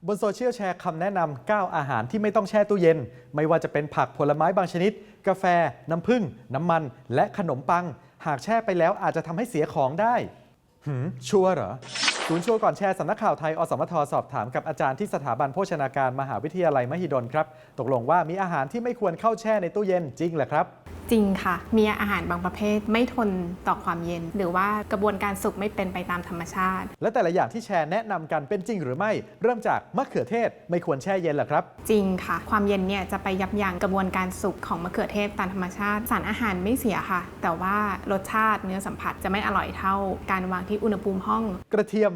บนโซเชียลแชร์คำแนะนำ9อาหารที่ไม่ต้องแช่ตู้เย็นไม่ว่าจะเป็นผักผลไม้บางชนิดกาแฟน้ำผึ้งน้ำมันและขนมปังหากแช่ไปแล้วอาจจะทำให้เสียของได้ชัวร์เหรอศูนย์ชัวร์ก่อนแชร์สำนักข่าวไทยอสมทสอบถามกับอาจารย์ที่สถาบันโภชนาการมหาวิทยาลัยมหิดลครับตกลงว่ามีอาหารที่ไม่ควรเข้าแช่ในตู้เย็นจริงเหรอครับจริงค่ะมีอาหารบางประเภทไม่ทนต่อความเย็นหรือว่ากระบวนการสุกไม่เป็นไปตามธรรมชาติและแต่ละอย่างที่แชร์แนะนำกันเป็นจริงหรือไม่เริ่มจากมะเขือเทศไม่ควรแช่เย็นเหรอครับจริงค่ะความเย็นเนี่ยจะไปยับยั้งกระบวนการสุกของมะเขือเทศตามธรรมชาติสารอาหารไม่เสียค่ะแต่ว่ารสชาติเนื้อสัมผัสจะไม่อร่อยเท่าการวางที่อุณหภูมิห้องกระเทีย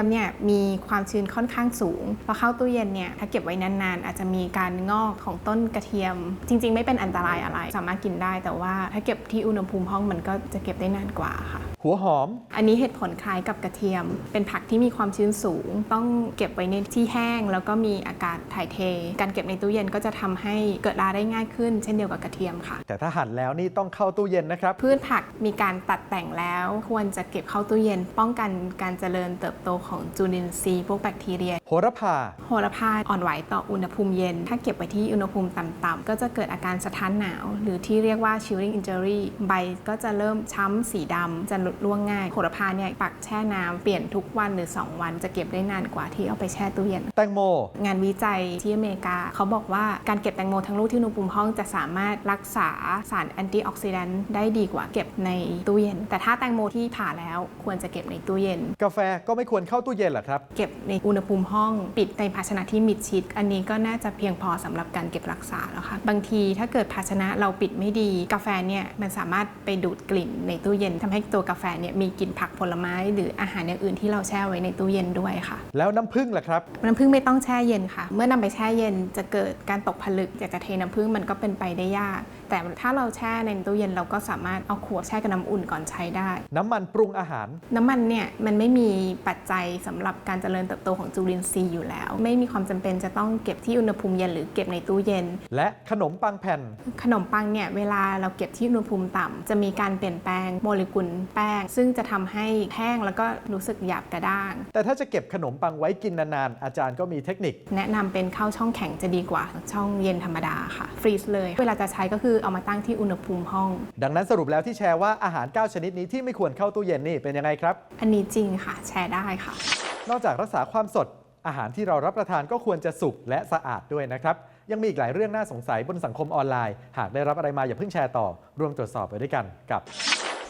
มเนี่ยมีความชื้นค่อนข้างสูงพอเข้าตู้เย็นเนี่ยถ้าเก็บไว้นานๆอาจจะมีการงอกของต้นกระเทียมจริงๆไม่เป็นอันตรายอะไรสามารถกินได้แต่ว่าถ้าเก็บที่อุณหภูมิห้องมันก็จะเก็บได้นานกว่าค่ะหัวหอมอันนี้เหตุผลคล้ายกับกระเทียมเป็นผักที่มีความชื้นสูงต้องเก็บไว้ในที่แห้งแล้วก็มีอากาศถ่ายเทการเก็บในตู้เย็นก็จะทำให้เกิดราได้ง่ายขึ้นเช่นเดียวกับกระเทียมค่ะแต่ถ้าหั่นแล้วนี่ต้องเข้าตู้เย็นนะครับพืชผักมีการตัดแต่งแล้วควรจะเก็บเข้าตู้เย็นป้องกันการเจริญเติบโตของจุลินทรีย์พวกแบคทีเรียโหระพาอ่อนไหวต่ออุณหภูมิเย็นถ้าเก็บไว้ที่อุณหภูมิต่ำๆก็จะเกิดอาการสะท้านหนาวหรือที่เรียกว่า chilling injury ใบก็จะเริ่มช้ำสีดำจะหลุดร่วงง่ายโหระพาเนี่ยปักแช่น้ำเปลี่ยนทุกวันหรือ2วันจะเก็บได้นานกว่าที่เอาไปแช่ตู้เย็นแตงโมงานวิจัยที่อเมริกาเขาบอกว่าการเก็บแตงโมทั้งลูกที่อุณหภูมิห้องจะสามารถรักษาสารแอนตี้ออกซิแดนต์ได้ดีกว่าเก็บในตู้เย็นแต่ถ้าแตงโมที่ผ่าแล้วควรจะเก็บในตู้เย็นกาแฟก็ไม่ควรเข้าตู้เย็นเหรอครับเก็บในอุณหภูมิห้องปิดในภาชนะที่มิดชิดอันนี้ก็น่าจะเพียงพอสำหรับการเก็บรักษาแล้วค่ะบางทีถ้าเกิดภาชนะเราปิดไม่ดีกาแฟเนี่ยมันสามารถไปดูดกลิ่นในตู้เย็นทำให้ตัวกาแฟเนี่ยมีกลิ่นผักผลไม้หรืออาหารอย่างอื่นที่เราแช่ไว้ในตู้เย็นด้วยค่ะแล้วน้ำผึ้งล่ะครับน้ำผึ้งไม่ต้องแช่เย็นค่ะเมื่อนำไปแช่เย็นจะเกิดการตกผลึกอยากจะเทน้ำผึ้งมันก็เป็นไปได้ยากแต่ถ้าเราแช่ในตู้เย็นเราก็สามารถเอาขวดแช่กับน้ำอุ่นก่อนใช้ได้น้ำมันปรุงอาหารน้ำมันเนี่ยมันไม่มีปัจจัยสำหรับการเจริญเติบโตของจุลินทรีย์อยู่แล้วไม่มีความจำเป็นจะต้องเก็บที่อุณหภูมิเย็นหรือเก็บในตู้เย็นและขนมปังแผ่นขนมปังเนี่ยเวลาเราเก็บที่อุณหภูมิต่ำจะมีการเปลี่ยนแปลงโมเลกุลแป้งซึ่งจะทำให้แห้งแล้วก็รู้สึกหยาบกระด้างแต่ถ้าจะเก็บขนมปังไว้กินนานๆอาจารย์ก็มีเทคนิคแนะนำเป็นเข้าช่องแข็งจะดีกว่าช่องเย็นธรรมดาค่ะฟรีซเลยเวลาจะใช้ก็คือเอามาตั้งที่อุณหภูมิห้องดังนั้นสรุปแล้วที่แชร์ว่าอาหาร9ชนิดนี้ที่ไม่ควรเข้าตู้เย็นนี่เป็นยังไงครับอันนี้จริงค่ะแชร์ได้ค่ะนอกจากรักษาความสดอาหารที่เรารับประทานก็ควรจะสุกและสะอาดด้วยนะครับยังมีอีกหลายเรื่องน่าสงสัยบนสังคมออนไลน์หากได้รับอะไรมาอย่าเพิ่งแชร์ต่อร่วมตรวจสอบไปด้วยกันกับ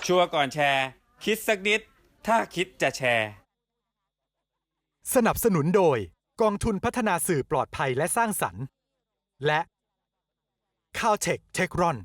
ชัวร์ก่อนแชร์คิดสักนิดถ้าคิดจะแชร์สนับสนุนโดยกองทุนพัฒนาสื่อปลอดภัยและสร้างสรรค์และ Caltech Techron